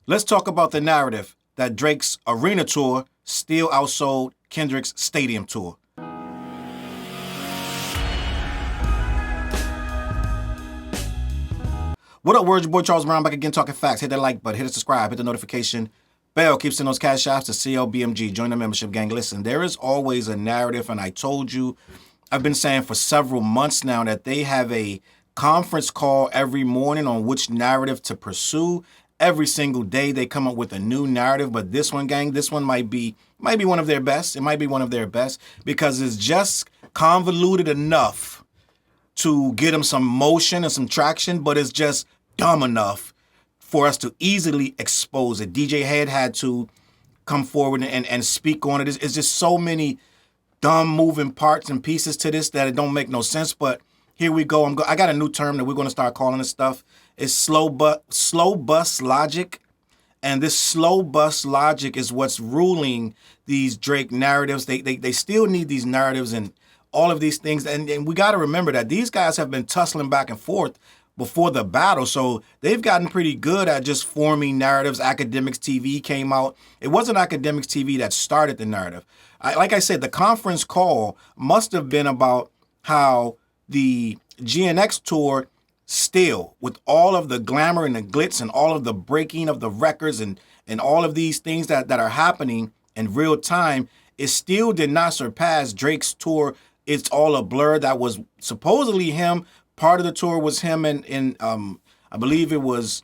Let's talk about the narrative that Drake's arena tour still outsold Kendrick's stadium tour. What up, words? Your boy Challz Brown back again talking facts. Hit that like button, hit the subscribe, hit the notification bell. Keep sending those Cashaps to CLBMG. Join the membership gang. Listen, there is always a narrative, and I told you, I've been saying for several months now that they have a conference call every morning on which narrative to pursue. Every single day they come up with a new narrative, but this one, gang, this one might be one of their best. It might be one of their best because it's just convoluted enough to get them some motion and some traction, but it's just dumb enough for us to easily expose it. DJ Head had to come forward and speak on it. It's just so many dumb moving parts and pieces to this that it don't make no sense, but here we go. I got a new term that we're going to start calling this stuff. It's slow bus logic. And this slow bus logic is what's ruling these Drake narratives. They still need these narratives and all of these things. And we got to remember that these guys have been tussling back and forth before the battle. So they've gotten pretty good at just forming narratives. Academics TV came out. It wasn't Academics TV that started the narrative. Like I said, the conference call must have been about how the GNX tour still, with all of the glamour and the glitz and all of the breaking of the records and all of these things that are happening in real time, it still did not surpass Drake's tour. It's All a Blur. That was supposedly him. Part of the tour was him and I believe it was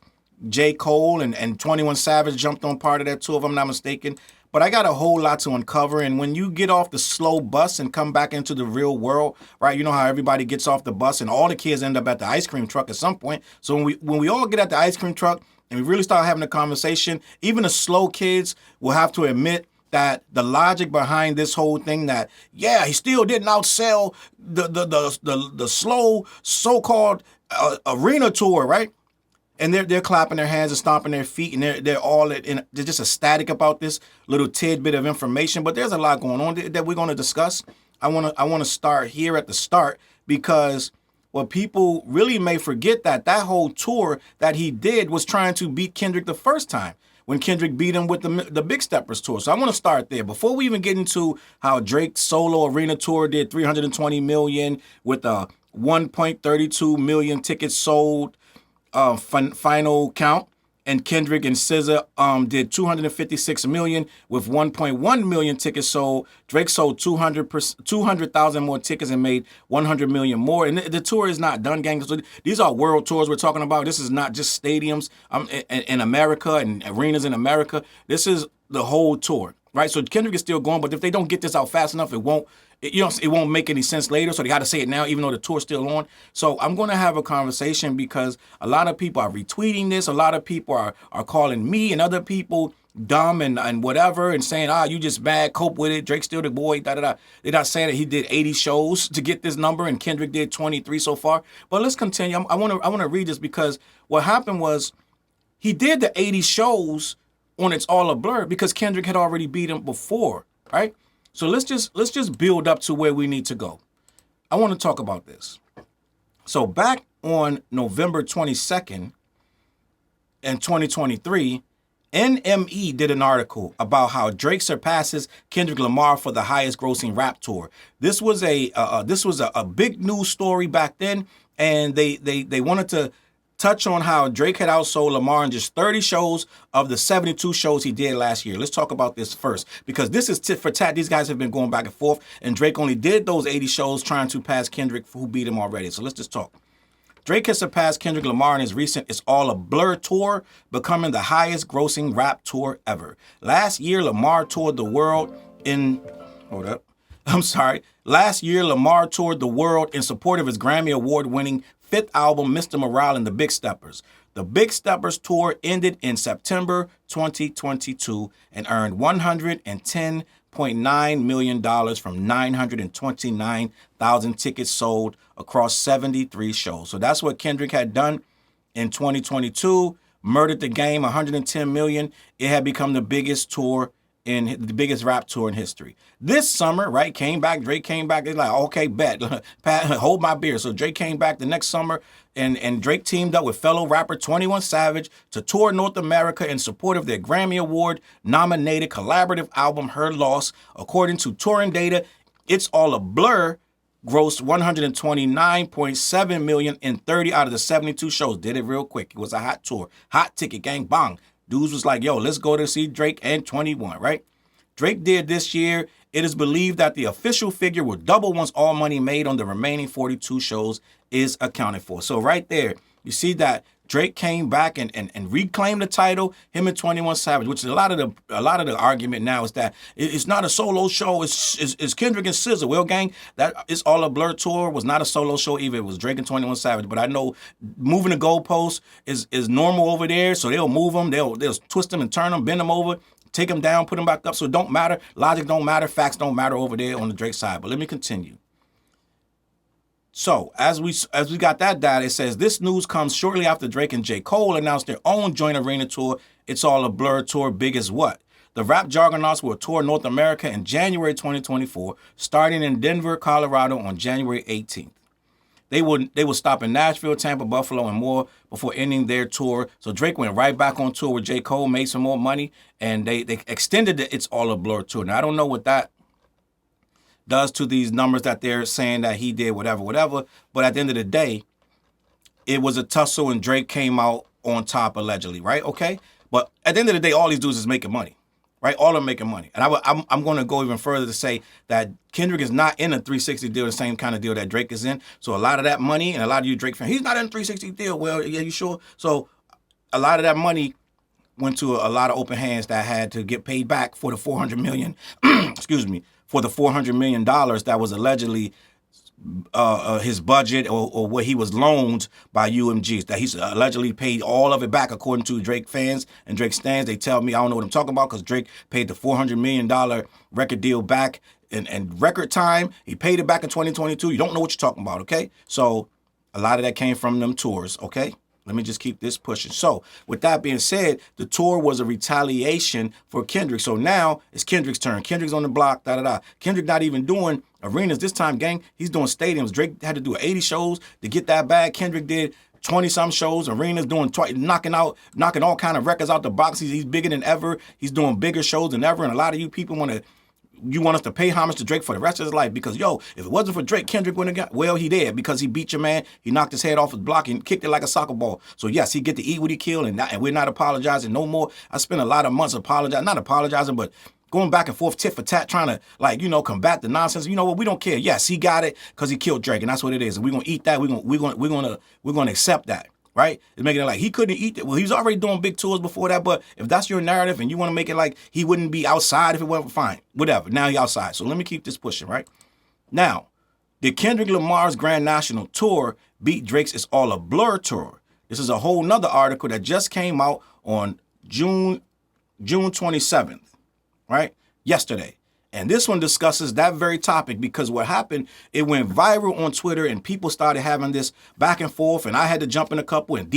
J. Cole and 21 Savage jumped on part of that tour, if I'm not mistaken. But I got a whole lot to uncover. And when you get off the slow bus and come back into the real world, right? You know how everybody gets off the bus and all the kids end up at the ice cream truck at some point. So when we all get at the ice cream truck and we really start having a conversation, even the slow kids will have to admit that the logic behind this whole thing that, yeah, he still didn't outsell the slow so-called arena tour, right? And they're clapping their hands and stomping their feet, and they're just ecstatic about this little tidbit of information. But there's a lot going on that we're going to discuss. I want to start here at the start because what people really may forget that whole tour that he did was trying to beat Kendrick the first time when Kendrick beat him with the Big Steppers tour. So I want to start there before we even get into how Drake's solo arena tour did 320 million with a 1.32 million tickets sold. Final count, and Kendrick and SZA did 256 million with 1.1 million tickets sold. Drake sold 200,000 more tickets and made 100 million more. And the tour is not done, gang. So these are world tours we're talking about. This is not just stadiums in America and arenas in America. This is the whole tour, right? So Kendrick is still going, but if they don't get this out fast enough, it won't make any sense later. So they got to say it now, even though the tour's still on. So I'm going to have a conversation because a lot of people are retweeting this. A lot of people are calling me and other people dumb and whatever and saying, you just bad, cope with it. Drake's still the boy, da-da-da. They're not saying that he did 80 shows to get this number and Kendrick did 23 so far. But let's continue. I want to read this because what happened was he did the 80 shows on It's All a Blur because Kendrick had already beat him before, right? So let's just build up to where we need to go. I want to talk about this. So back on November 22nd in 2023, NME did an article about how Drake surpasses Kendrick Lamar for the highest grossing rap tour. This was a big news story back then, and they wanted to touch on how Drake had outsold Lamar in just 30 shows of the 72 shows he did last year. Let's talk about this first, because this is tit for tat. These guys have been going back and forth, and Drake only did those 80 shows trying to pass Kendrick, who beat him already. So let's just talk. Drake has surpassed Kendrick Lamar in his recent It's All a Blur tour, becoming the highest grossing rap tour ever. Last year, Lamar toured the world in... Last year, Lamar toured the world in support of his Grammy Award-winning fifth album, Mr. Morale and the Big Steppers. The Big Steppers tour ended in September 2022 and earned $110.9 million from 929,000 tickets sold across 73 shows. So that's what Kendrick had done in 2022. Murdered the game, $110 million. It had become the biggest tour in the biggest rap tour in history. This summer, right, Drake came back. They're like, okay, bet, Pat, hold my beer. So Drake came back the next summer, and Drake teamed up with fellow rapper 21 Savage to tour North America in support of their Grammy Award-nominated collaborative album, Her Loss. According to touring data, It's All a Blur grossed $129.7 million in 30 out of the 72 shows. Did it real quick. It was a hot tour. Hot ticket, gang, bang. Dudes was like, yo, let's go to see Drake and 21, right? Drake did this year. It is believed that the official figure will double once all money made on the remaining 42 shows is accounted for. So right there, you see that Drake came back and reclaimed the title, him and 21 Savage, which is a lot of the argument now is that it's not a solo show, it's Kendrick and SZA. Well, gang, that It's All a Blur tour was not a solo show either. It was Drake and 21 Savage. But I know moving the goalposts is normal over there, so they'll move them, they'll twist them and turn them, bend them over, take them down, put them back up. So it don't matter. Logic don't matter. Facts don't matter over there on the Drake side. But let me continue. So, as we got that data, it says this news comes shortly after Drake and J. Cole announced their own joint arena tour, It's All a Blur tour, Big as What. The rap juggernauts will tour North America in January 2024, starting in Denver, Colorado on January 18th. They will stop in Nashville, Tampa, Buffalo, and more before ending their tour. So Drake went right back on tour with J. Cole, made some more money, and they extended the It's All a Blur tour. Now, I don't know what that does to these numbers that they're saying that he did, whatever. But at the end of the day, it was a tussle and Drake came out on top allegedly, right? Okay. But at the end of the day, all these dudes is making money, right? All of them making money. And I'm going to go even further to say that Kendrick is not in a 360 deal, the same kind of deal that Drake is in. So a lot of that money, and a lot of you Drake fans, he's not in a 360 deal. Well, yeah, you sure? So a lot of that money went to a lot of open hands that had to get paid back for the $400 million, excuse me, for the $400 million that was allegedly his budget or what he was loaned by UMGs, that he's allegedly paid all of it back according to Drake fans and Drake stans. They tell me I don't know what I'm talking about because Drake paid the $400 million record deal back in record time. He paid it back in 2022. You don't know what you're talking about, okay? So a lot of that came from them tours, okay? Let me just keep this pushing. So with that being said, the tour was a retaliation for Kendrick. So now it's Kendrick's turn. Kendrick's on the block, Kendrick not even doing arenas this time, gang. He's doing stadiums. Drake had to do 80 shows to get that bag. Kendrick did 20-some shows, arenas, doing knocking all kind of records out the box. He's bigger than ever. He's doing bigger shows than ever. And a lot of you people want us to pay homage to Drake for the rest of his life because, yo, if it wasn't for Drake, Kendrick wouldn't have got, well, he did because he beat your man. He knocked his head off his block and kicked it like a soccer ball. So, yes, he get to eat what he killed, and we're not apologizing no more. I spent a lot of months not apologizing, but going back and forth tit for tat trying to, combat the nonsense. You know what? We don't care. Yes, he got it because he killed Drake, and that's what it is. And we're going to eat that. We're going to accept that. Right? It's making it like he couldn't eat it. Well, he was already doing big tours before that, but if that's your narrative and you want to make it like he wouldn't be outside if it wasn't, fine. Whatever. Now he outside. So let me keep this pushing, right? Now, did Kendrick Lamar's Grand National Tour beat Drake's It's All a Blur tour? This is a whole nother article that just came out on June 27th, right? Yesterday. And this one discusses that very topic because what happened, it went viral on Twitter and people started having this back and forth and I had to jump in a couple and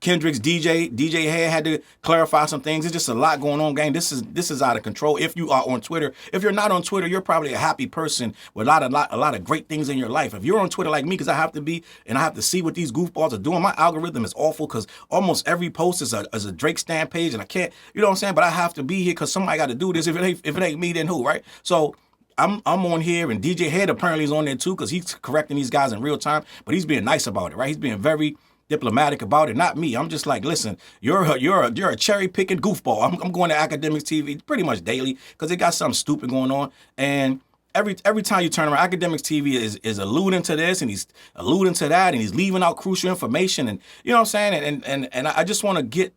Kendrick's DJ Head had to clarify some things. It's just a lot going on, gang. This is out of control. If you are on Twitter, if you're not on Twitter, you're probably a happy person with a lot of great things in your life. If you're on Twitter like me, because I have to be, and I have to see what these goofballs are doing, my algorithm is awful because almost every post is a Drake stan page, and I can't, you know what I'm saying? But I have to be here because somebody got to do this. If it ain't me, then who, right? So I'm on here, and DJ Head apparently is on there too because he's correcting these guys in real time, but he's being nice about it, right? He's being very diplomatic about it, not me. I'm just like, listen, you're a cherry picking goofball. I'm going to Academics TV pretty much daily because they got something stupid going on. And every time you turn around, Academics TV is alluding to this and he's alluding to that and he's leaving out crucial information and you know what I'm saying. And I just want to get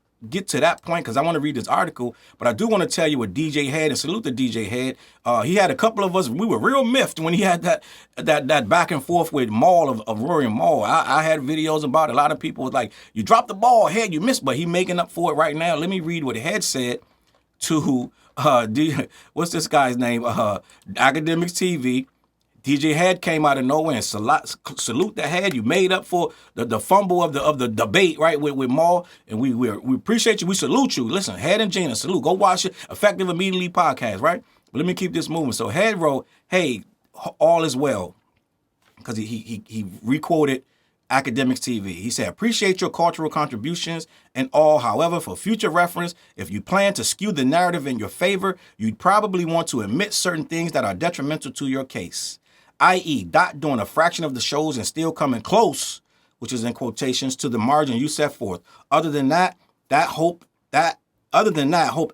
to that point because I want to read this article, but I do want to tell you what DJ Head, and salute to DJ Head. He had a couple of us, we were real miffed when he had that back and forth with Maul of Rory and Maul. I had videos about it. A lot of people was like, you dropped the ball, Head, you missed, but he making up for it right now. Let me read what Head said to, what's this guy's name? Academics TV. DJ Head came out of nowhere and salute the Head. You made up for the fumble of the debate, right, with Maul. And we appreciate you. We salute you. Listen, Head and Gina, salute. Go watch it. Effective Immediately podcast, right? But let me keep this moving. So Head wrote, hey, all is well. Because he requoted Academics TV. He said, appreciate your cultural contributions and all. However, for future reference, if you plan to skew the narrative in your favor, you'd probably want to omit certain things that are detrimental to your case. I.e., Dot doing a fraction of the shows and still coming close, which is in quotations, to the margin you set forth. Other than that, hope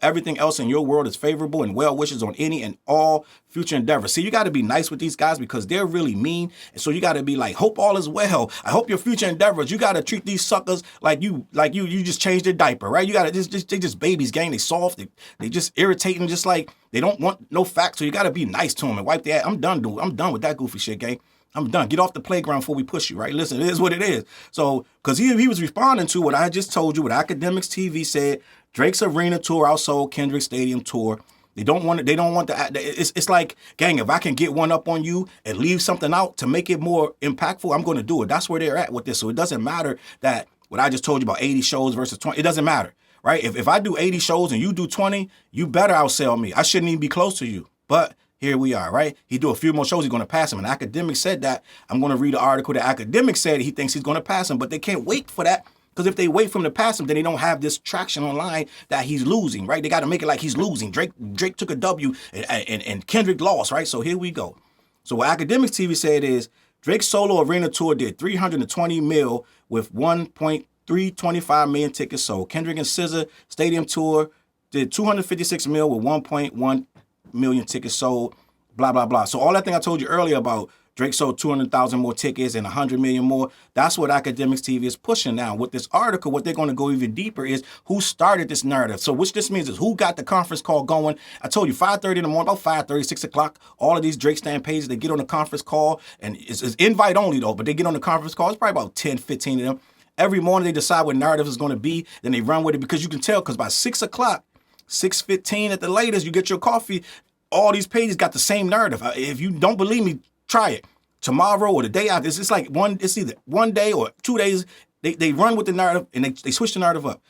everything else in your world is favorable and well wishes on any and all future endeavors. See, you got to be nice with these guys because they're really mean. And so you got to be like, hope all is well. I hope your future endeavors. You got to treat these suckers like you just changed their diaper, right? You got to they just babies, gang. They soft. They just irritating, just like they don't want no facts. So you got to be nice to them and wipe their ass. I'm done, dude. I'm done with that goofy shit, gang. I'm done. Get off the playground before we push you, right? Listen, it is what it is. So, because he was responding to what I just told you, what Academics TV said, Drake's arena tour outsold Kendrick's stadium tour. They don't want to. It's like, gang, if I can get one up on you and leave something out to make it more impactful, I'm going to do it. That's where they're at with this. So it doesn't matter that what I just told you about 80 shows versus 20. It doesn't matter, right? If I do 80 shows and you do 20, you better outsell me. I shouldn't even be close to you. But here we are, right? He do a few more shows, he's going to pass him. And Academic said that. I'm going to read the article that Academic said he thinks he's going to pass him, but they can't wait for that. Because if they wait for him to pass him, then they don't have this traction online that he's losing, right? They got to make it like he's losing. Drake took a W and Kendrick lost, right? So here we go. So what Academics TV said is Drake's solo arena tour did 320 mil with 1.325 million tickets sold. Kendrick and SZA stadium tour did 256 mil with 1.1 million tickets sold, blah, blah, blah. So all that thing I told you earlier about Drake sold 200,000 more tickets and 100 million more. That's what Academics TV is pushing now. With this article, what they're going to go even deeper is who started this narrative. So which this means is who got the conference call going. I told you 5:30 in the morning, about 5:30, 6 o'clock, all of these Drake stand pages, they get on the conference call, and it's invite only though, but they get on the conference call. It's probably about 10, 15 of them. Every morning they decide what narrative is going to be, then they run with it because you can tell because by 6 o'clock, 6:15 at the latest, you get your coffee, all these pages got the same narrative. If you don't believe me, try it. Tomorrow or the day after, it's like it's either one day or 2 days, they run with the narrative and they switch the narrative up.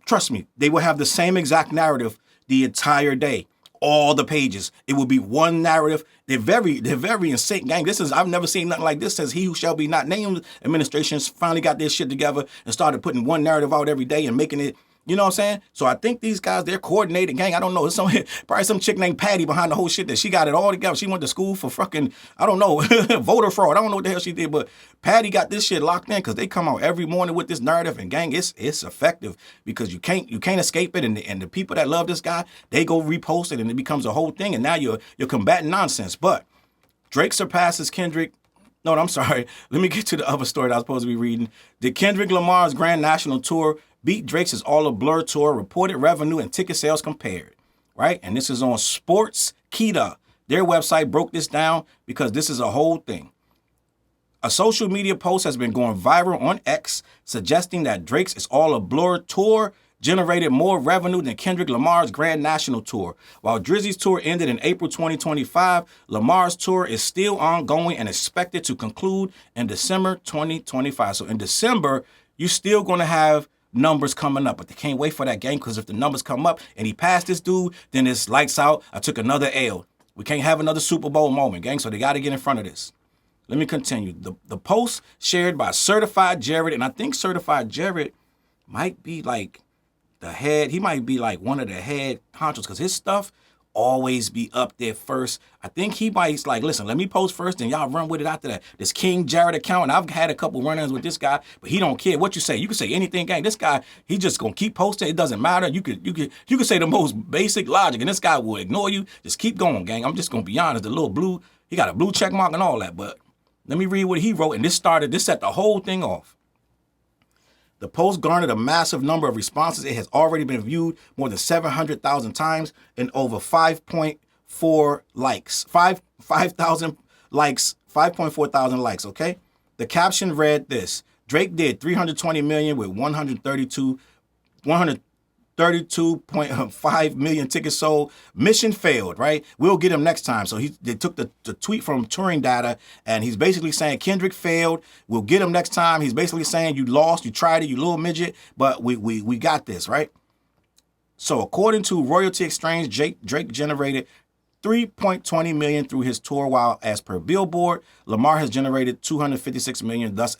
Trust me, they will have the same exact narrative the entire day. All the pages. It will be one narrative. They're very in sync, gang. I've never seen nothing like this since He Who Shall Be Not Named administrations finally got their shit together and started putting one narrative out every day and making it. You know what I'm saying? So I think these guys, they're coordinated, gang. I don't know. It's probably some chick named Patty behind the whole shit that she got it all together. She went to school for fucking, I don't know, voter fraud. I don't know what the hell she did, but Patty got this shit locked in because they come out every morning with this narrative. And gang, it's effective because you can't escape it. And the people that love this guy, they go repost it and it becomes a whole thing. And now you're combating nonsense. But Drake surpasses Kendrick. No, I'm sorry. Let me get to the other story that I was supposed to be reading. Did Kendrick Lamar's Grand National Tour beat Drake's All a Blur Tour reported revenue and ticket sales compared, right? And this is on Sportskeeda. Their website broke this down because this is a whole thing. A social media post has been going viral on X suggesting that Drake's All a Blur Tour generated more revenue than Kendrick Lamar's Grand National Tour. While Drizzy's tour ended in April 2025, Lamar's tour is still ongoing and expected to conclude in December 2025. So in December, you're still going to have numbers coming up, but they can't wait for that game because if the numbers come up and he passed this dude, then it's lights out. I took another L. We can't have another Super Bowl moment, gang, so they got to get in front of this. Let me continue. The post shared by Certified Jared, and I think Certified Jared might be like the head. He might be like one of the head honchos because his stuff always be up there first. I think he might like, listen, let me post first and y'all run with it after that. This King Jared account, and I've had a couple run-ins with this guy, but he don't care what you say. You can say anything, gang. This guy, he just gonna keep posting. It doesn't matter. You could say the most basic logic, and this guy will ignore you. Just keep going, gang. I'm just gonna be honest. The little blue, he got a blue check mark and all that, but let me read what he wrote, and this set the whole thing off. The post garnered a massive number of responses. It has already been viewed more than 700,000 times and over 5.4 likes. 5,000 likes, 5.4 thousand likes, okay? The caption read this: Drake did 320 million with 132 32.5 million tickets sold. Mission failed, right? We'll get him next time. So they took the tweet from touring data, and he's basically saying Kendrick failed. We'll get him next time. He's basically saying you lost, you tried it, you little midget, but we got this, right? So according to Royalty Exchange, Drake generated $3.20 million through his tour, while as per Billboard, Lamar has generated $256 million. Thus,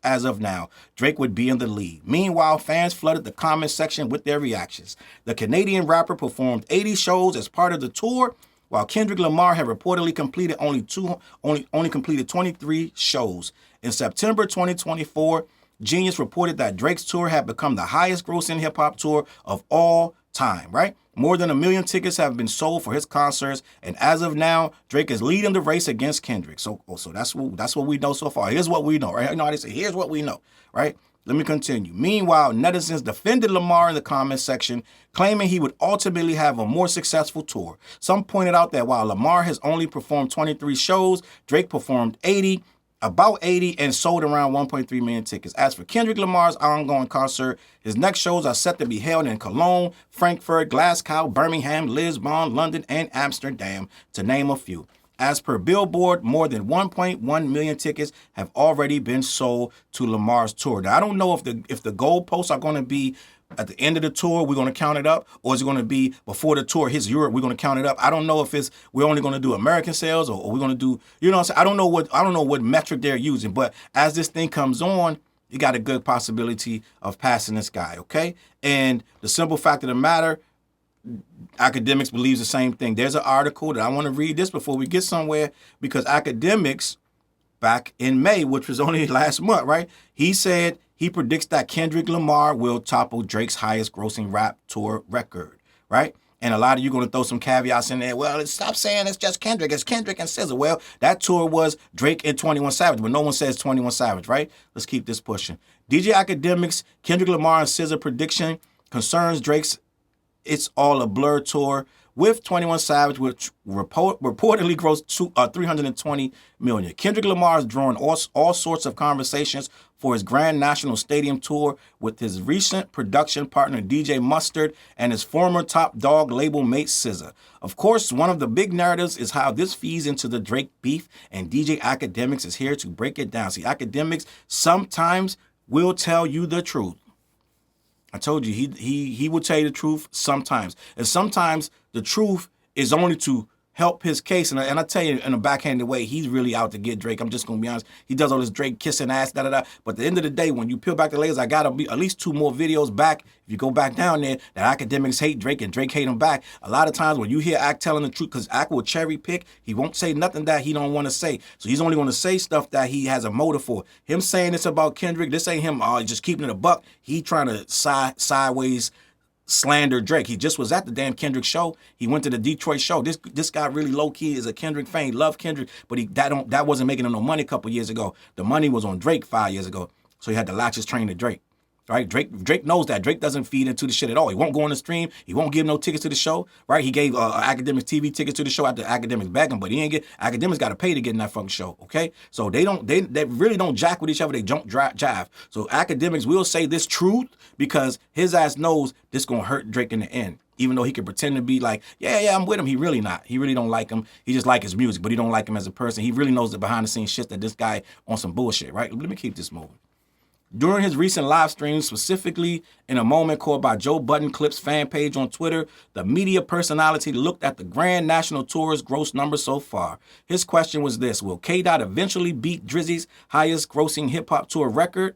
as of now, Drake would be in the lead. Meanwhile, fans flooded the comment section with their reactions. The Canadian rapper performed 80 shows as part of the tour, while Kendrick Lamar had reportedly completed only completed 23 shows. In September 2024, Genius reported that Drake's tour had become the highest-grossing hip-hop tour of all time, right? More than 1 million tickets have been sold for his concerts, and as of now, Drake is leading the race against Kendrick. So that's what we know so far. Here's what we know, right? You know how they say, here's what we know, right? Let me continue. Meanwhile, netizens defended Lamar in the comments section, claiming he would ultimately have a more successful tour. Some pointed out that while Lamar has only performed 23 shows, Drake performed about 80 and sold around 1.3 million tickets. As for Kendrick Lamar's ongoing concert, his next shows are set to be held in Cologne, Frankfurt, Glasgow, Birmingham, Lisbon, London, and Amsterdam, to name a few. As per Billboard, more than 1.1 million tickets have already been sold to Lamar's tour. Now, I don't know if the goalposts are going to be at the end of the tour, we're going to count it up, or is it going to be before the tour hits Europe, we're going to count it up. I don't know if we're only going to do American sales, or we're going to do, you know what I'm saying? I don't know what metric they're using, but as this thing comes on, you got a good possibility of passing this guy, okay? And the simple fact of the matter, Academics believes the same thing. There's an article that I want to read this before we get somewhere, because Academics, back in May, which was only last month, right? He said he predicts that Kendrick Lamar will topple Drake's highest grossing rap tour record, right? And a lot of you going to throw some caveats in there. Well, stop saying it's just Kendrick. It's Kendrick and SZA. Well, that tour was Drake and 21 Savage, but no one says 21 Savage, right? Let's keep this pushing. DJ Academics, Kendrick Lamar and SZA prediction concerns Drake's It's All a Blur tour with 21 Savage, which reportedly grossed 320 million. Kendrick Lamar is drawing all sorts of conversations for his Grand National Stadium tour with his recent production partner DJ Mustard and his former Top Dog label mate SZA. Of course, one of the big narratives is how this feeds into the Drake beef, and DJ Academics is here to break it down. See, Academics sometimes will tell you the truth. I told you, he will tell you the truth sometimes. And sometimes the truth is only to help his case. And I tell you, in a backhanded way, he's really out to get Drake. I'm just going to be honest. He does all this Drake kissing ass, da-da-da. But at the end of the day, when you peel back the layers, I got to be at least 2 more videos back. If you go back down there, that Academics hate Drake and Drake hate him back. A lot of times when you hear Ack telling the truth, because Ack will cherry pick, he won't say nothing that he don't want to say. So he's only going to say stuff that he has a motive for. Him saying this about Kendrick, this ain't him just keeping it a buck. He trying to sideways slander Drake. He just was at the damn Kendrick show. He went to the Detroit show. This guy really low key is a Kendrick fan. He loved Kendrick, but that wasn't making him no money a couple years ago. The money was on Drake 5 years ago. So he had to latch his train to Drake. Right? Drake knows that. Drake doesn't feed into the shit at all. He won't go on the stream. He won't give no tickets to the show. Right? He gave Academics TV tickets to the show after Academics begged him, but he ain't get. Academics got to pay to get in that fucking show. Okay? So they really don't jack with each other. They don't jive. So Academics will say this truth because his ass knows this gonna hurt Drake in the end. Even though he can pretend to be like, yeah, I'm with him. He really not. He really don't like him. He just like his music, but he don't like him as a person. He really knows the behind the scenes shit that this guy on some bullshit. Right? Let me keep this moving. During his recent live stream, specifically in a moment called by Joe Budden Clips fan page on Twitter, the media personality looked at the Grand National Tour's gross numbers so far. His question was this: will K-Dot eventually beat Drizzy's highest grossing hip-hop tour record?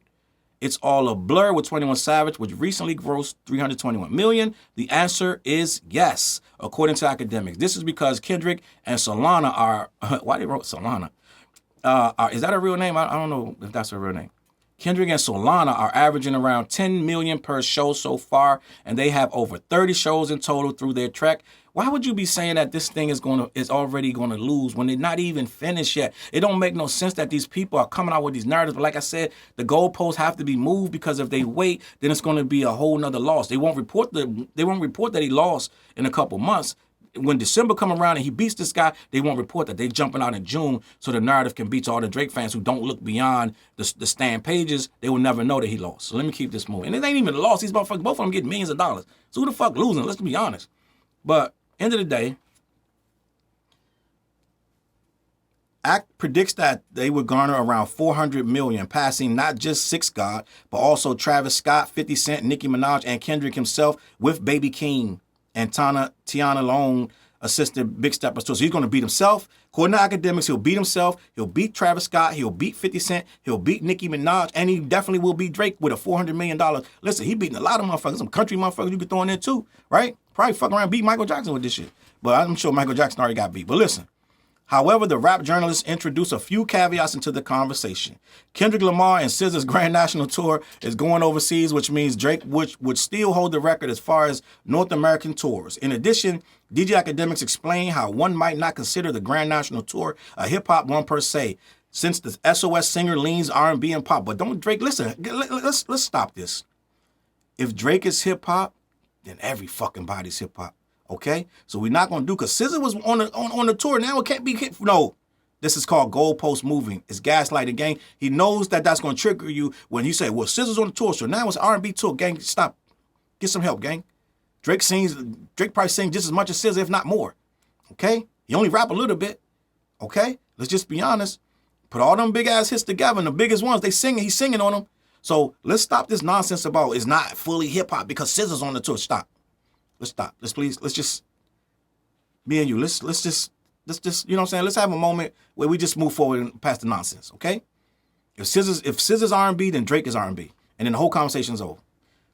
It's All a Blur with 21 Savage, which recently grossed 321 million. The answer is yes, according to Academics. This is because Kendrick and Solana are... why they wrote Solana? Is that a real name? I don't know if that's a real name. Kendrick and Solana are averaging around 10 million per show so far, and they have over 30 shows in total through their trek. Why would you be saying that this thing is already gonna lose when they're not even finished yet? It don't make no sense that these people are coming out with these narratives. But like I said, the goalposts have to be moved, because if they wait, then it's gonna be a whole nother loss. They won't report that he lost in a couple months. when December come around and he beats this guy, they won't report that. They jumping out in June so the narrative can be to all the Drake fans who don't look beyond the stand pages. They will never know that he lost. So let me keep this moving. And it ain't even a loss. These motherfuckers, both of them getting millions of dollars. So who the fuck losing? Let's be honest. But end of the day, ACT predicts that they would garner around $400 million, passing not just Six God, but also Travis Scott, 50 Cent, Nicki Minaj, and Kendrick himself with Baby Keem and Tiana Long assisted Big Steppers too. So he's going to beat himself. According to academics, he'll beat himself. He'll beat Travis Scott. He'll beat 50 Cent. He'll beat Nicki Minaj. And he definitely will beat Drake with a $400 million. Listen, he beating a lot of motherfuckers. Some country motherfuckers you could throw in there too, right? Probably fuck around and beat Michael Jackson with this shit. But I'm sure Michael Jackson already got beat. But listen. However, the rap journalists introduce a few caveats into the conversation. Kendrick Lamar and SZA's Grand National Tour is going overseas, which means Drake would still hold the record as far as North American tours. In addition, DJ Academics explain how one might not consider the Grand National Tour a hip-hop one per se, since the SOS singer leans R&B and pop. But don't Drake, listen, let's stop this. If Drake is hip-hop, then every fucking body's hip-hop. Okay, so we're not gonna do because SZA was on the tour. Now it can't be hit. No, this is called goalpost moving. It's gaslighting, gang. He knows that that's gonna trigger you when you say, "Well, SZA's on the tour, so now it's R&B tour." Gang, stop. Get some help, gang. Drake probably sings just as much as SZA, if not more. Okay, he only rap a little bit. Okay, let's just be honest. Put all them big ass hits together, and the biggest ones they singing. He's singing on them. So let's stop this nonsense about it's not fully hip hop because SZA's on the tour. Stop. Let's stop. Let's just, me and you, let's just, you know what I'm saying? Let's have a moment where we just move forward and past the nonsense, okay? If SZA's R&B, then Drake is R&B. And then the whole conversation's over.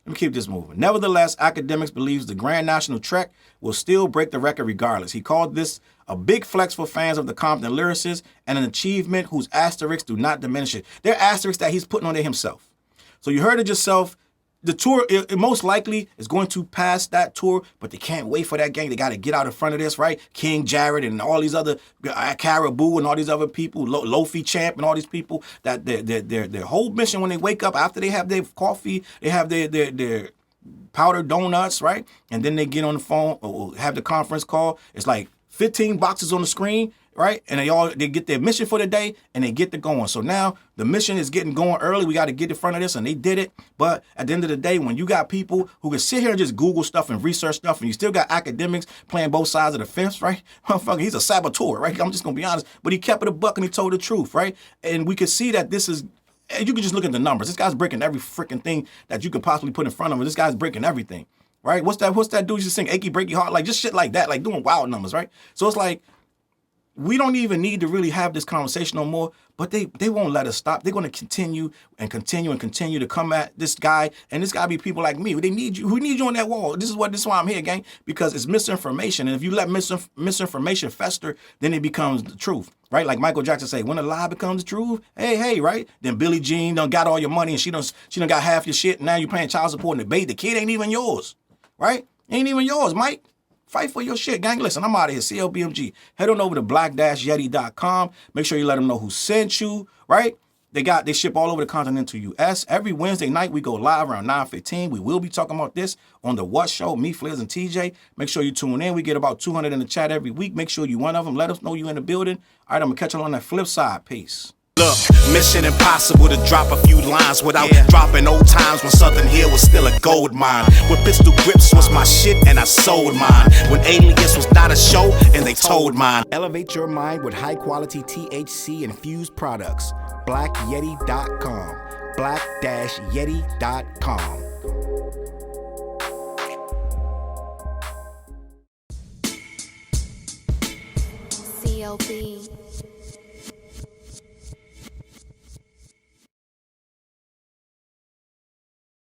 Let me keep this moving. Nevertheless, Academics believes the Grand National Trek will still break the record regardless. He called this a big flex for fans of the Compton lyricist and an achievement whose asterisks do not diminish it. They're asterisks that he's putting on there himself. So you heard it yourself. The tour, it most likely is going to pass that tour, but they can't wait for that gang. They got to get out in front of this, right? King Jared and all these other, Caribou and all these other people, Lofi Champ and all these people, that their whole mission when they wake up, after they have their coffee, they have their powdered donuts, right? And then they get on the phone or have the conference call. It's like 15 boxes on the screen, right? And they get their mission for the day and they get to going. So now the mission is getting going early. We got to get in front of this, and they did it. But at the end of the day, when you got people who can sit here and just Google stuff and research stuff, and you still got academics playing both sides of the fence, right? Motherfucker, he's a saboteur, right? I'm just gonna be honest. But he kept it a buck and he told the truth, right? And we could see that this is. You can just look at the numbers. This guy's breaking every freaking thing that you could possibly put in front of him. This guy's breaking everything, right? What's that dude used to sing? Achy Breaky Heart, like just shit like that, like doing wild numbers, right? So it's like, we don't even need to really have this conversation no more, but they won't let us stop. They're going to continue to come at this guy, and this guy be people like me. They need you. Who need you on that wall? This is why I'm here, gang, because it's misinformation, and if you let misinformation fester, then it becomes the truth, right? Like Michael Jackson say, when a lie becomes the truth, hey, right? Then Billie Jean done got all your money, and she done got half your shit, and now you're paying child support, and the kid ain't even yours, right? Ain't even yours, Mike. Fight for your shit, gang. Listen, I'm out of here. CLBMG. Head on over to black-yeti.com. Make sure you let them know who sent you, right? They ship all over the continental U.S. Every Wednesday night, we go live around 9:15. We will be talking about this on The What Show, me, Fliz, and TJ. Make sure you tune in. We get about 200 in the chat every week. Make sure you one of them. Let us know you in the building. All right, I'm going to catch you on that flip side. Peace. Look, mission impossible to drop a few lines without dropping old times when Southern Hill was still a gold mine. When pistol grips was my shit and I sold mine. When Alias was not a show and they told mine. Elevate your mind with high quality THC infused products. BlackYeti.com. Black-Yeti.com. CLB.